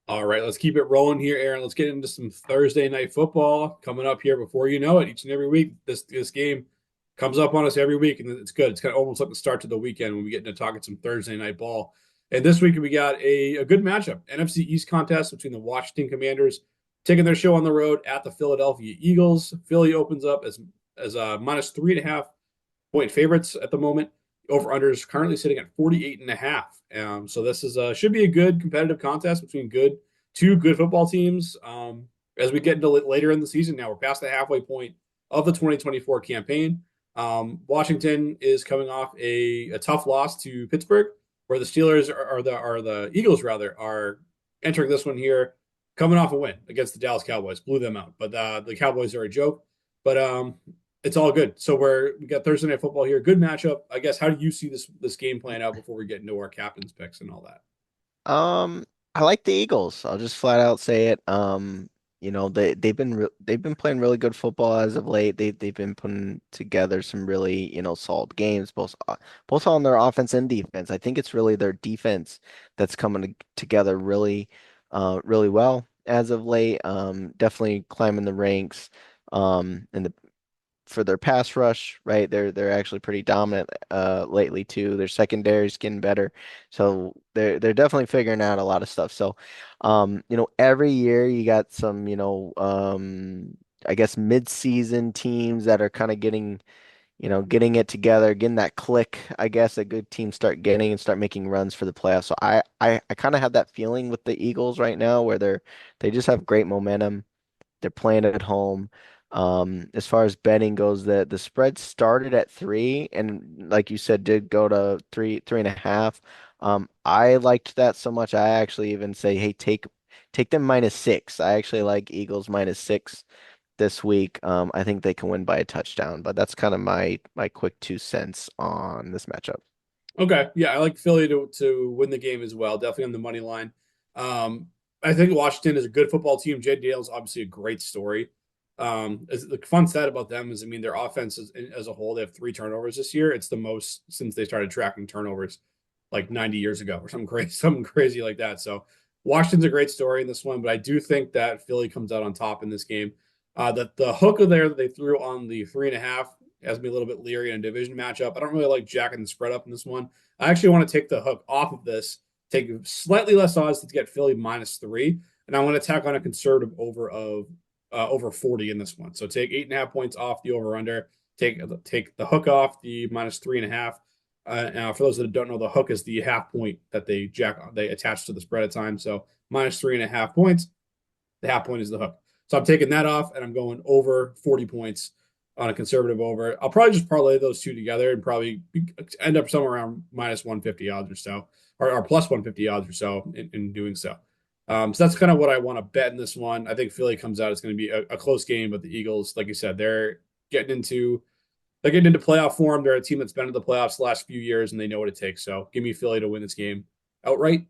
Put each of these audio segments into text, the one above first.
All right, let's keep it rolling here, Aaron. Let's get into some Thursday night football coming up here before you know it. Each and every week, this game comes up on us every week, and it's good. It's kind of almost like the start to the weekend when we get into talking some Thursday night ball. And this week we got a good matchup: NFC East contest between the Washington Commanders taking their show on the road at the Philadelphia Eagles. Philly opens up as minus 3.5 point favorites at the moment. Over under is currently sitting at 48.5. So this is should be a good competitive contest between two good football teams. As we get into later in the season now, we're past the halfway point of the 2024 campaign. Washington is coming off a tough loss to Pittsburgh, where the Steelers are the Eagles rather are entering this one here, coming off a win against the Dallas Cowboys, blew them out. But the Cowboys are a joke. But it's all good. So we got Thursday night football here. Good matchup. I guess how do you see this game playing out before we get into our captain's picks and all that? Um, I like the Eagles. I'll just flat out say it. They've been playing really good football as of late. They've been putting together some really, solid games, both on their offense and defense. I think it's really their defense that's coming together really well as of late. Definitely climbing the ranks. And for their pass rush, right? They're actually pretty dominant lately too. Their secondary's getting better. So they're definitely figuring out a lot of stuff. So every year you got some, I guess mid-season teams that are kind of getting it together, getting that click, I guess, a good team start getting and start making runs for the playoffs. So I kind of have that feeling with the Eagles right now where they just have great momentum. They're playing at home. As far as betting goes, the spread started at three, and like you said, did go to three and a half. I liked that so much. I actually even say, hey, take them -6. I actually like Eagles -6 this week. I think they can win by a touchdown, but that's kind of my quick 2 cents on this matchup. Okay, yeah, I like Philly to win the game as well. Definitely on the money line. I think Washington is a good football team. Jay Dale's obviously a great story. The fun stat about them is, I mean, their offense as a whole, they have 3 turnovers this year. It's the most since they started tracking turnovers like 90 years ago or something crazy like that. So Washington's a great story in this one, but I do think that Philly comes out on top in this game. The hook of there that they threw on the 3.5 has me a little bit leery in a division matchup. I don't really like jacking the spread up in this one. I actually want to take the hook off of this, take slightly less odds to get Philly -3, and I want to tack on a conservative over 40 in this one. So take 8.5 points off the over under. Take the hook off the -3.5. Now, for those that don't know, the hook is the half point that they attach to the spread at times. So -3.5 points. The half point is the hook. So I'm taking that off and I'm going over 40 points on a conservative over. I'll probably just parlay those two together and probably end up somewhere around -150 odds or so, or plus 150 odds or so in doing so. So that's kind of what I want to bet in this one. I think Philly comes out. It's going to be a close game, but the Eagles, like you said, getting into they're getting into playoff form. They're a team that's been to the playoffs the last few years, and they know what it takes. So give me Philly to win this game outright.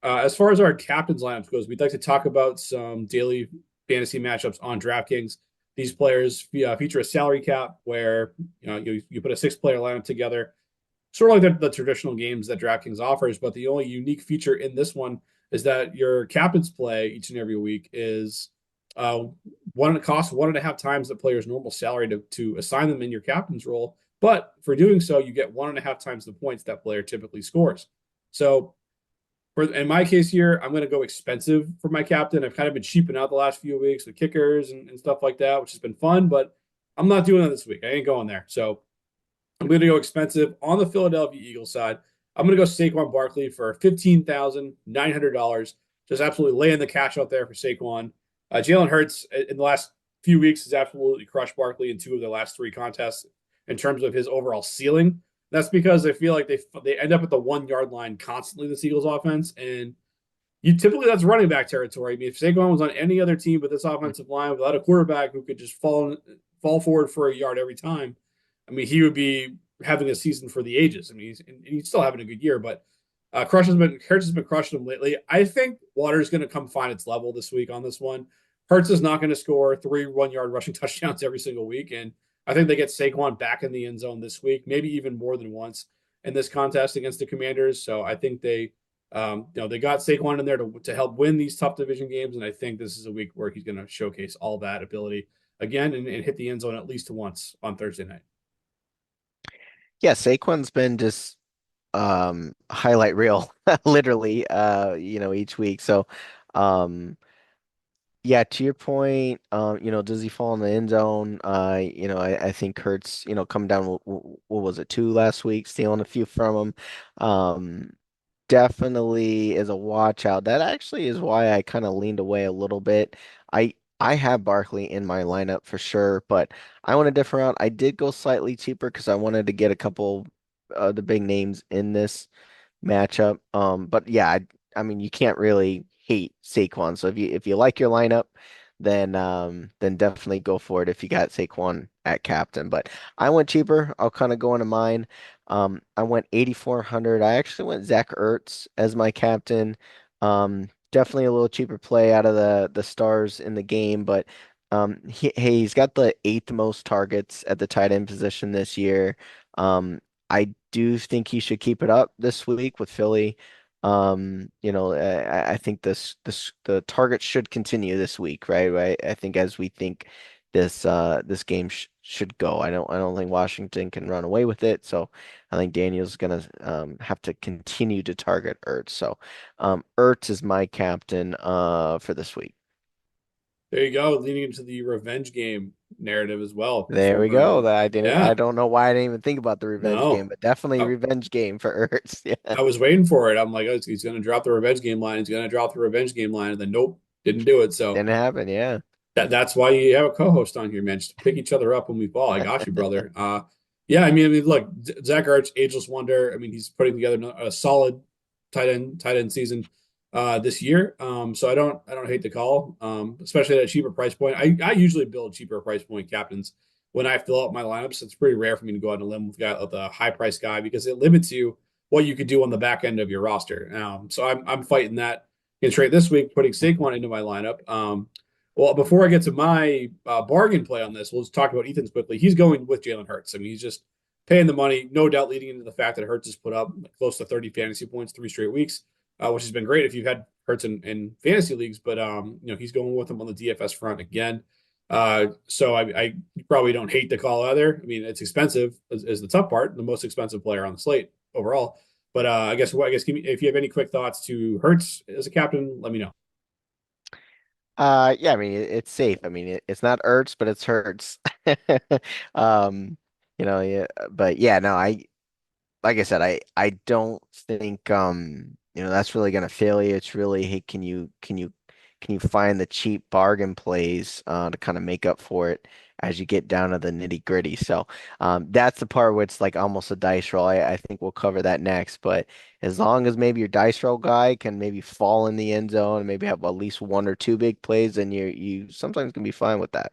As far as our captains lineups goes, we'd like to talk about some daily fantasy matchups on DraftKings. These players feature a salary cap where you put a 6 player lineup together, sort of like the traditional games that DraftKings offers. But the only unique feature in this one is that your captain's play each and every week is it costs 1.5 times the player's normal salary to assign them in your captain's role. But for doing so, you get 1.5 times the points that player typically scores. So in my case here, I'm going to go expensive for my captain. I've kind of been cheaping out the last few weeks with kickers and stuff like that, which has been fun, but I'm not doing that this week. I ain't going there. So I'm going to go expensive on the Philadelphia Eagles side. I'm going to go Saquon Barkley for $15,900. Just absolutely laying the cash out there for Saquon. Jalen Hurts in the last few weeks has absolutely crushed Barkley in 2 of the last 3 contests in terms of his overall ceiling. That's because I feel like they end up at the 1 yard line constantly, this Eagles offense. And you typically that's running back territory. I mean, if Saquon was on any other team but this offensive line without a quarterback who could just fall forward for a yard every time, I mean, he would be having a season for the ages. I mean, he's still having a good year, but Hurts has been crushing him lately. I think Water's going to come find its level this week on this one. Hurts is not going to score 3 1 yard rushing touchdowns every single week, and I think they get Saquon back in the end zone this week, maybe even more than once in this contest against the Commanders. So I think They got Saquon in there to help win these tough division games, and I think this is a week where he's going to showcase all that ability again and hit the end zone at least once on Thursday night. Yeah, Saquon's been just highlight reel literally each week. So um yeah, to your point, does he fall in the end zone? I think Hurts, come down, what was it, two last week, stealing a few from him. Definitely is a watch out. That actually is why I kind of leaned away a little bit. I have Barkley in my lineup for sure, but I went a different route. I did go slightly cheaper because I wanted to get a couple the big names in this matchup. But yeah, I mean you can't really hate Saquon. So if you like your lineup, then definitely go for it if you got Saquon at captain. But I went cheaper. I'll kind of go into mine. I went 8,400. I actually went Zach Ertz as my captain. Definitely a little cheaper play out of the stars in the game, but he's got the eighth most targets at the tight end position this year. I do think he should keep it up this week with Philly. I think the targets should continue this week, right? Right. I think as we think this game should go. I don't think Washington can run away with it. So I think Daniel's gonna have to continue to target Ertz. So Ertz is my captain for this week. There you go, leading into the revenge game narrative as well There we for go. I yeah. don't know why I didn't even think about the revenge game, No, but definitely I, revenge game for Ertz. Yeah. I was waiting for it. I'm like, oh, he's going to drop the revenge game line. He's going to drop the revenge game line, and then nope, didn't do it. So Didn't happen, yeah. that's why you have a co-host on here, man. Just pick each other up when we fall. I got you, brother. Yeah, I mean, look, Zach Ertz, ageless wonder. I mean, he's putting together a solid tight end season this year. So I don't hate the call, especially at a cheaper price point. I usually build cheaper price point captains when I fill up my lineups. It's pretty rare for me to go out on a limb with the high price guy because it limits you what you could do on the back end of your roster. So I'm fighting that in trade this week, putting Saquon into my lineup. Well, before I get to my bargain play on this, we'll just talk about Ethan's quickly. He's going with Jalen Hurts. I mean, he's just paying the money, no doubt leading into the fact that Hurts has put up close to 30 fantasy points 3 straight weeks, which has been great if you've had Hurts in fantasy leagues. But he's going with him on the DFS front again. So I probably don't hate the call either. I mean, it's expensive is the tough part, the most expensive player on the slate overall. But I guess if you have any quick thoughts to Hurts as a captain, let me know. Yeah, I mean it's safe. I mean it's not Ertz, but it's Hurts. Yeah, but yeah, no, like I said, I don't think that's really gonna fail you. It's really, hey, can you find the cheap bargain plays to kind of make up for it as you get down to the nitty gritty. So that's the part where it's like almost a dice roll. I think we'll cover that next. But as long as maybe your dice roll guy can maybe fall in the end zone and maybe have at least one or two big plays, then you sometimes can be fine with that.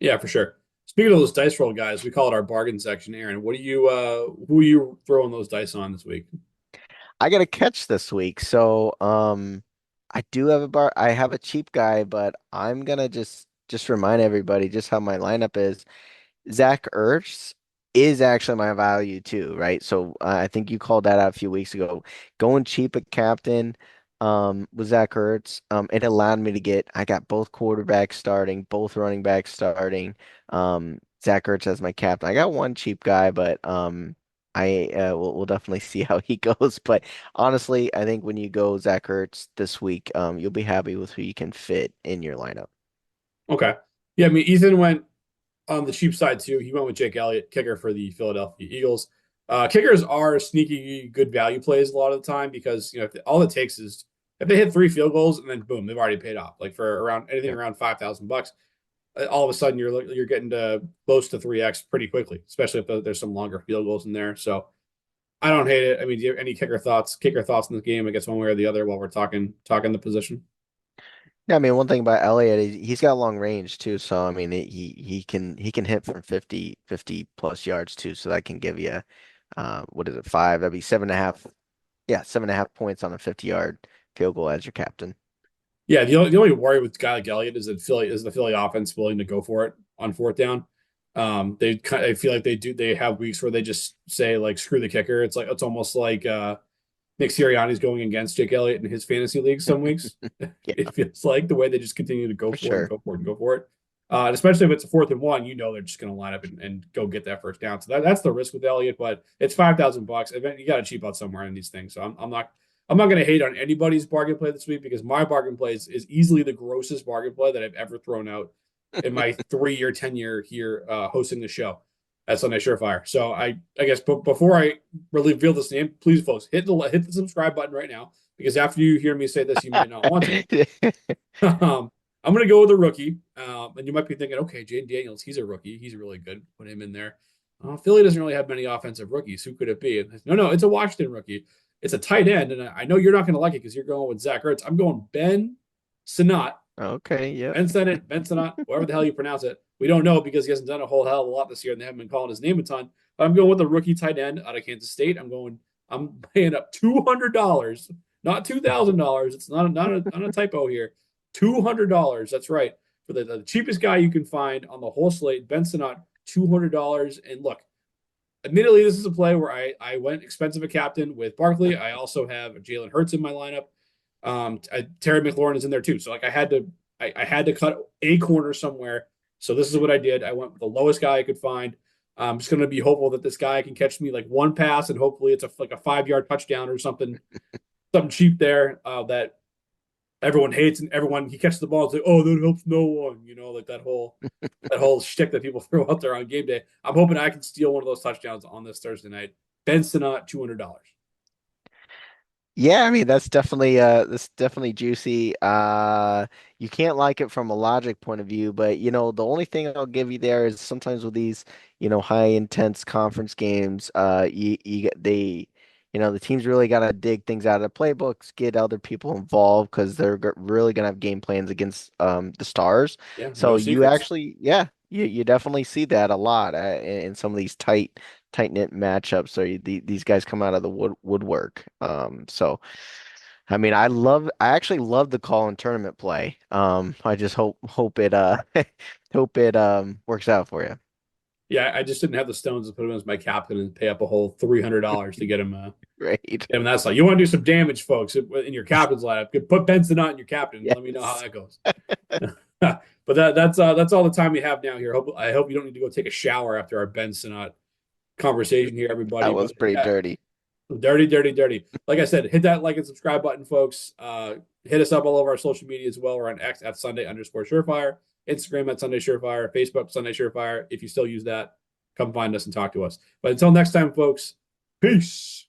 Yeah, for sure. Speaking of those dice roll guys, we call it our bargain section. Aaron, who are you throwing those dice on this week? I got a catch this week. So I have a cheap guy, but I'm gonna just remind everybody just how my lineup is. Zach Ertz is actually my value too, right? So I think you called that out a few weeks ago. Going cheap at captain with Zach Ertz, it allowed me to I got both quarterbacks starting, both running backs starting. Zach Ertz as my captain. I got one cheap guy, but we'll definitely see how he goes. But honestly, I think when you go Zach Ertz this week, you'll be happy with who you can fit in your lineup. Okay. Yeah, I mean Ethan went on the cheap side too. He went with Jake Elliott, kicker for the Philadelphia Eagles. Kickers are sneaky good value plays a lot of the time because all it takes is if they hit 3 field goals and then boom, they've already paid off. Like for around anything Yeah. around $5,000, all of a sudden you're getting to close to 3x pretty quickly, especially if there's some longer field goals in there. So I don't hate it. I mean, do you have any kicker thoughts in the game? I guess one way or the other while we're talking the position. Yeah, I mean, one thing about Elliott is he's got long range too. So I mean, he can hit from 50 plus yards too. So that can give you what is it, five? That'd be 7.5. Yeah, 7.5 points on a 50-yard field goal as your captain. Yeah, the only worry with a guy like Elliott is that the Philly offense willing to go for it on fourth down. I feel like they have weeks where they just say like screw the kicker. It's almost like Nick Sirianni's going against Jake Elliott in his fantasy league some weeks. Yeah, It feels like the way they just continue to go for for it and sure. go for it and go for it. And especially if it's a 4th and 1, they're just going to line up and go get that first down. So that's the risk with Elliott, but it's $5,000. You got to cheap out somewhere in these things. So I'm not going to hate on anybody's bargain play this week because my bargain play is easily the grossest bargain play that I've ever thrown out in my 3-year tenure here hosting the show at Sunday Surefire. So I guess before I reveal this name, please, folks, hit the subscribe button right now because after you hear me say this, you might not want to. I'm going to go with a rookie. And you might be thinking, okay, Jaden Daniels, he's a rookie. He's really good. Put him in there. Philly doesn't really have many offensive rookies. Who could it be? No, it's a Washington rookie. It's a tight end. And I know you're not going to like it because you're going with Zach Ertz. I'm going Ben Sinnott. Okay, yep. Ben Sinnott, whatever the hell you pronounce it. We don't know because he hasn't done a whole hell of a lot this year and they haven't been calling his name a ton. But I'm going with a rookie tight end out of Kansas State. I'm paying up $200, not $2,000. It's not a typo here. $200. That's right. For the cheapest guy you can find on the whole slate, Ben Sinnott, $200. And look, admittedly, this is a play where I went expensive a captain with Barkley. I also have Jalen Hurts in my lineup. Terry McLaurin is in there too. So like I had to cut a corner somewhere. So this is what I did. I went with the lowest guy I could find. I'm just going to be hopeful that this guy can catch me like one pass and hopefully it's like a 5-yard touchdown or something cheap there that everyone hates and everyone he catches the ball and say, oh, that helps no one. Like that whole shtick that people throw out there on game day. I'm hoping I can steal one of those touchdowns on this Thursday night. Ben Sinnott, $200. Yeah, I mean that's definitely juicy. You can't like it from a logic point of view, but the only thing I'll give you there is sometimes with these, high intense conference games, you get the teams really got to dig things out of the playbooks, get other people involved because they're really gonna have game plans against the stars. Yeah, So no you secrets. actually, yeah, you definitely see that a lot in some of these tight knit matchups. So these guys come out of the woodwork. So I mean, I actually love the call in tournament play. I just hope it hope it works out for you. Yeah, I just didn't have the stones to put him as my captain and pay up a whole $300 to get him. Great. And that's like you want to do some damage, folks, in your captain's lineup. Put Benson not in your captain. Let me know how Yes. that goes. But that's all the time we have now here. I hope you don't need to go take a shower after our Ben Sinnott conversation here, everybody. That was But pretty yeah, dirty. dirty, dirty, dirty. Like I said, hit that like and subscribe button, folks. Hit us up all over our social media as well. We're on X at Sunday_Surefire, Instagram at Sunday Surefire, Facebook Sunday Surefire. If you still use that, come find us and talk to us. But until next time, folks, peace.